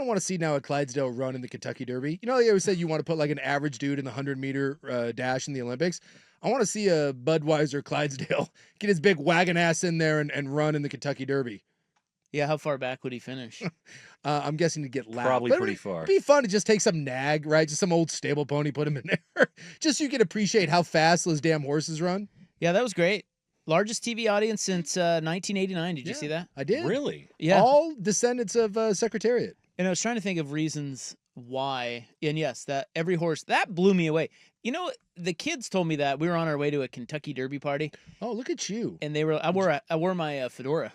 want to see now a Clydesdale run in the Kentucky Derby. You know, they always said you want to put like an average dude in the 100-meter dash in the Olympics. I want to see a Budweiser Clydesdale get his big wagon ass in there and run in the Kentucky Derby. Yeah, how far back would he finish? I'm guessing to get lapped. Probably pretty far. It'd be fun to just take some nag, right? Just some old stable pony, put him in there. Just so you can appreciate how fast those damn horses run. Yeah, that was great. Largest TV audience since 1989. Did you see that? I did. Really? Yeah. All descendants of Secretariat. And I was trying to think of reasons why. And yes, that every horse, that blew me away. You know, the kids told me that we were on our way to a Kentucky Derby party. Oh, look at you. And they were, I wore my fedora.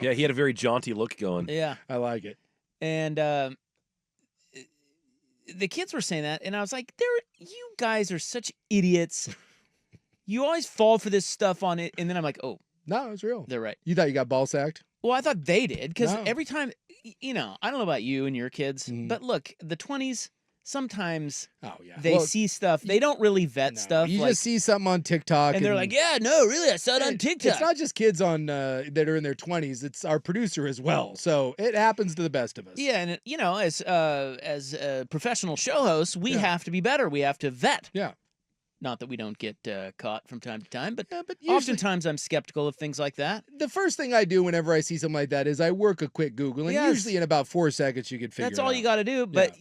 Yeah, he had a very jaunty look going. Yeah. I like it. And the kids were saying that, and I was like, you guys are such idiots. You always fall for this stuff on it. And then I'm like, oh. No, it's real. They're right. You thought you got ball sacked? Well, I thought they did, because No. every time, you know, I don't know about you and your kids, but look, the 20s, sometimes they see stuff. They don't really vet stuff. You like, just see something on TikTok. and they're like, yeah, no, really, I saw it on TikTok. It's not just kids on that are in their 20s. It's our producer as well. So it happens to the best of us. Yeah, and, you know, as professional show hosts, we have to be better. We have to vet. Yeah. Not that we don't get caught from time to time, but, usually, oftentimes I'm skeptical of things like that. The first thing I do whenever I see something like that is I work a quick Google, and usually in about 4 seconds you can figure it out. That's all you got to do. But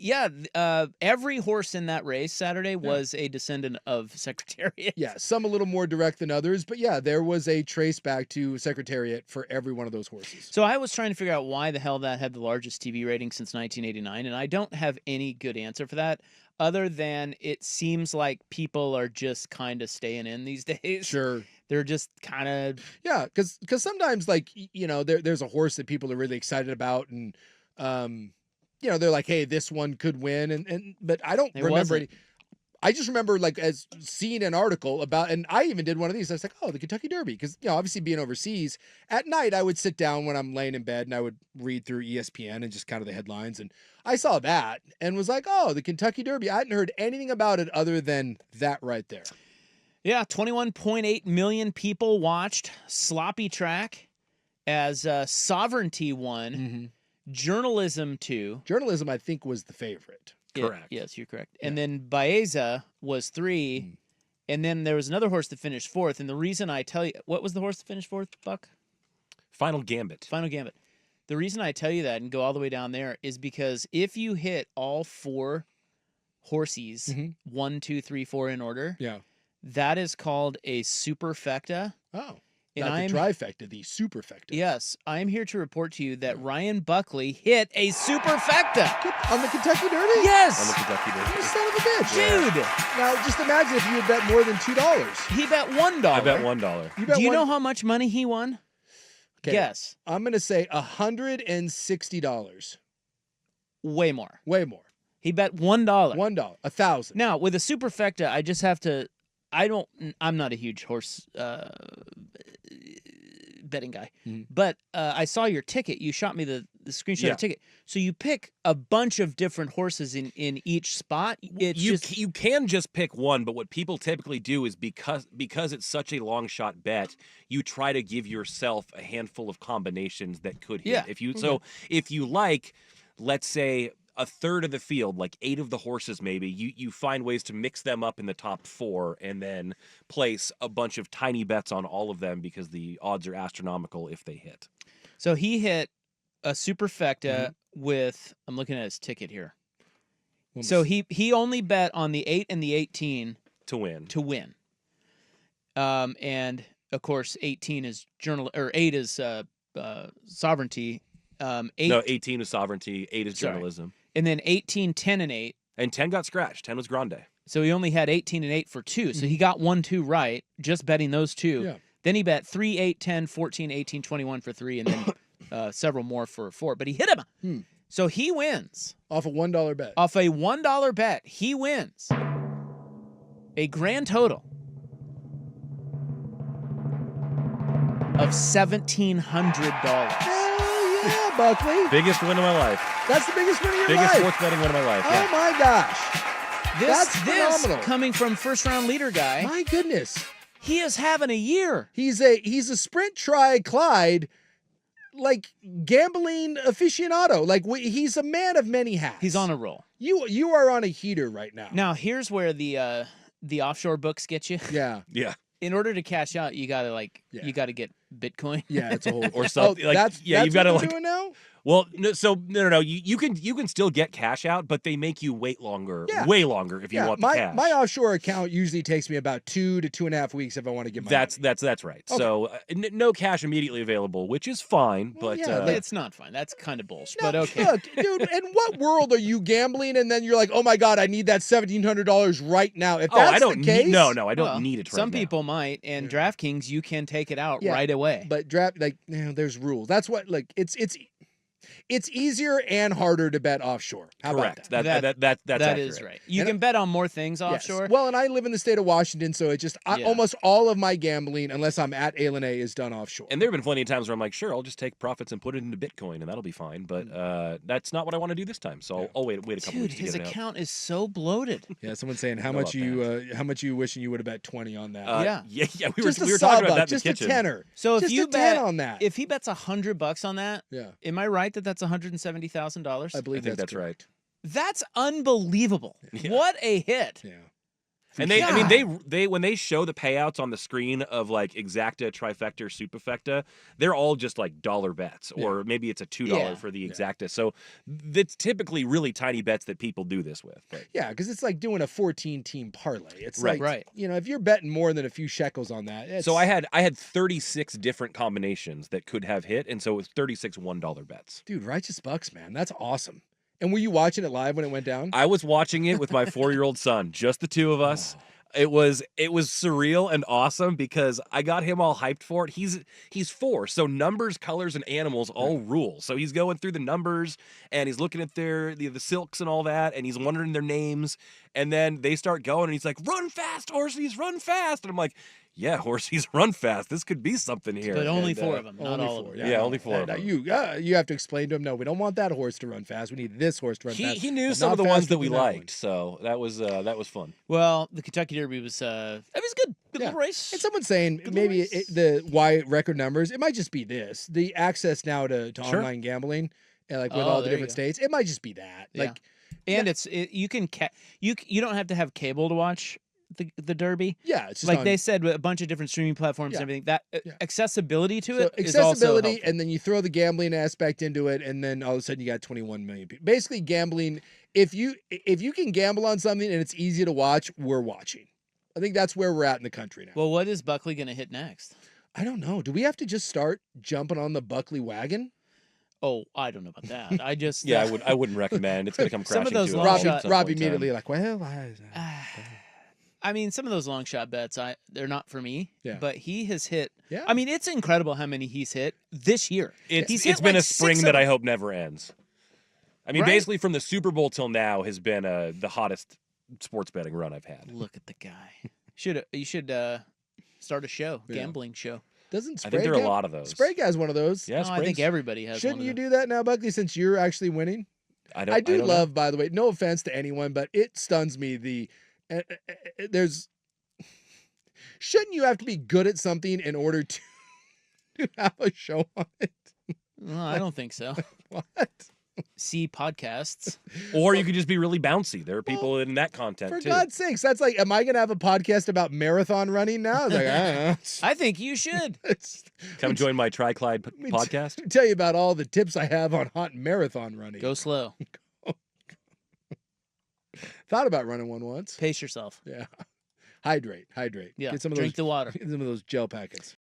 every horse in that race Saturday was a descendant of Secretariat. Yeah, some a little more direct than others, but yeah, there was a trace back to Secretariat for every one of those horses. So I was trying to figure out why the hell that had the largest TV rating since 1989, and I don't have any good answer for that. Other than it seems like people are just kind of staying in these days. Sure. They're just kind of... Yeah, because sometimes, like, you know, there's a horse that people are really excited about, and, you know, they're like, hey, this one could win. But I don't remember any... I just remember, like, as seeing an article about, and I even did one of these. I was like, oh, the Kentucky Derby. Because, you know, obviously being overseas, at night I would sit down when I'm laying in bed and I would read through ESPN and just kind of the headlines. And I saw that and was like, oh, the Kentucky Derby. I hadn't heard anything about it other than that right there. Yeah, 21.8 million people watched. Sloppy track as Sovereignty won. Journalism 2. Journalism, I think, was the favorite. Correct. Yes, you're correct. And then Baeza was 3. And then there was another horse that finished 4th. And the reason I tell you, what was the horse that finished 4th, Buck? Final Gambit. Final Gambit. The reason I tell you that and go all the way down there is because if you hit all 4 horses, 1, 2, 3, 4 in order, that is called a superfecta. Oh. And Not the trifecta, the superfecta. Yes, I'm here to report to you that Ryan Buckley hit a superfecta. On the Kentucky Derby? Yes! On the Kentucky Derby. You son of a bitch. Dude! Now, just imagine if you had bet more than $2. He bet $1. I bet $1. Do you know how much money he won? Okay. Guess. I'm going to say $160. Way more. Way more. He bet $1. $1. 1,000. Now, with a superfecta, I just have to... I'm not a huge horse betting guy, but I saw your ticket. You shot me the screenshot of the ticket. So you pick a bunch of different horses in each spot. You can just pick one, but what people typically do is because it's such a long shot bet, you try to give yourself a handful of combinations that could hit. Yeah. If you like, let's say, a third of the field, like 8 of the horses maybe, you find ways to mix them up in the top 4 and then place a bunch of tiny bets on all of them because the odds are astronomical if they hit. So he hit a superfecta with, I'm looking at his ticket here. So he only bet on the 8 and the 18 to win. And of course 18 is 8 is Sovereignty. 18 is Sovereignty, 8 is Journalism. And then 18, 10, and 8. And 10 got scratched. 10 was Grande. So he only had 18 and 8 for 2. So he got 1, 2 right, just betting those 2. Yeah. Then he bet 3, 8, 10, 14, 18, 21 for 3, and then several more for 4. But he hit him. So he wins. Off a $1 bet. Off a $1 bet, he wins a grand total of $1,700. Yeah, Buckley. Biggest win of my life. That's the biggest win of your life. Biggest sports betting win of my life. Oh my gosh. That's This phenomenal. coming from first round leader guy. My goodness. He is having a year. He's a sprint tri Clyde like gambling aficionado. Like he's a man of many hats. He's on a roll. You are on a heater right now. Now here's where the offshore books get you. Yeah. Yeah. In order to cash out, you gotta you gotta get Bitcoin. Yeah, it's a whole or something. You've got to doing now. Well, no. You can still get cash out, but they make you wait longer, way longer if you want the cash. My offshore account usually takes me about 2 to 2.5 weeks if I want to get my money. That's right. Okay. So no cash immediately available, which is fine, Well, but it's not fine. That's kind of bullshit. No, but okay, look, dude. In what world are you gambling and then you're like, oh my god, I need that $1,700 right now? If that's I don't the case, need, no, I don't need it. Right some now. people might, and DraftKings, you can take it out right away. But there's rules. That's what it's easier and harder to bet offshore. How Correct. about that? That is right. You can bet on more things offshore. Yes. Well, and I live in the state of Washington, so it just almost all of my gambling, unless I'm at A is done offshore. And there have been plenty of times where I'm like, sure, I'll just take profits and put it into Bitcoin, and that'll be fine. But that's not what I want to do this time. So I'll wait a couple Dude, weeks to his get it account is so bloated. Yeah, someone's saying how much you wishing you would have bet 20 on that. Yeah. We just were talking about that just in the kitchen. a tenner. So just if you a bet 10 on that, if he bets $100 on that, am I right that that's $170,000? I believe that's right. That's unbelievable. Yeah. What a hit. Yeah. And they when they show the payouts on the screen of like exacta, trifecta, or superfecta, they're all just like dollar bets, or maybe it's a $2 for the exacta. So it's typically really tiny bets that people do this with. But. Yeah, because it's like doing a 14-team parlay. It's right. If you're betting more than a few shekels on that. So I had 36 different combinations that could have hit, and so it was 36 $1 bets. Dude, righteous bucks, man. That's awesome. And were you watching it live when it went down? I was watching it with my 4-year-old son, just the two of us. It was surreal and awesome because I got him all hyped for it. He's 4, so numbers, colors, and animals all rule. So he's going through the numbers and he's looking at the silks and all that, and he's wondering their names. And then they start going, and he's like, "Run fast, horsies, run fast!" And I'm like, "Yeah, horsies, run fast. This could be something here." But only 4 of them, not all of them. Yeah, only 4 of them. You have to explain to him, no, we don't want that horse to run fast. We need this horse to run fast. He knew some of the ones that we liked, so that was fun. Well, the Kentucky Derby was it was good. Good little race. And someone's saying maybe the why record numbers. It might just be this, the access now to online gambling, and like with all the different states. It might just be that. Like, and you don't have to have cable to watch the Derby. Yeah, it's just like they said, with a bunch of different streaming platforms and everything. That accessibility to it is accessibility, also and then you throw the gambling aspect into it, and then all of a sudden you got 21 million people. Basically, gambling. If you can gamble on something and it's easy to watch, we're watching. I think that's where we're at in the country now. Well, what is Buckley going to hit next? I don't know. Do we have to just start jumping on the Buckley wagon? Oh, I don't know about that. I just I wouldn't recommend. It's going to come crashing. Some of those Rob immediately like, well, I mean, some of those long shot bets, they're not for me. Yeah. But he has hit. Yeah. I mean, it's incredible how many he's hit this year. It's been a spring that I hope never ends. I mean, basically from the Super Bowl till now has been the hottest sports betting run I've had. Look at the guy. You should start a show, gambling show. Doesn't Sprague I think there are a lot of those. Sprague has one of those. Yeah, I think everybody has. Shouldn't you do that now, Buckley, since you're actually winning? I do love, know. by the way, no offense to anyone, but it stuns me. Shouldn't you have to be good at something in order to have a show on it? Well, I don't think so. What? See podcasts. Or you could just be really bouncy. There are people in that content for too. God's sakes, that's like, am I going to have a podcast about marathon running now? I was like, I don't know. I think you should. Come join my Triclide podcast. Let me tell you about all the tips I have on hot marathon running. Go slow. Thought about running one once. Pace yourself. Yeah. Hydrate. Yeah. Get some of Drink those, the water. Get some of those gel packets.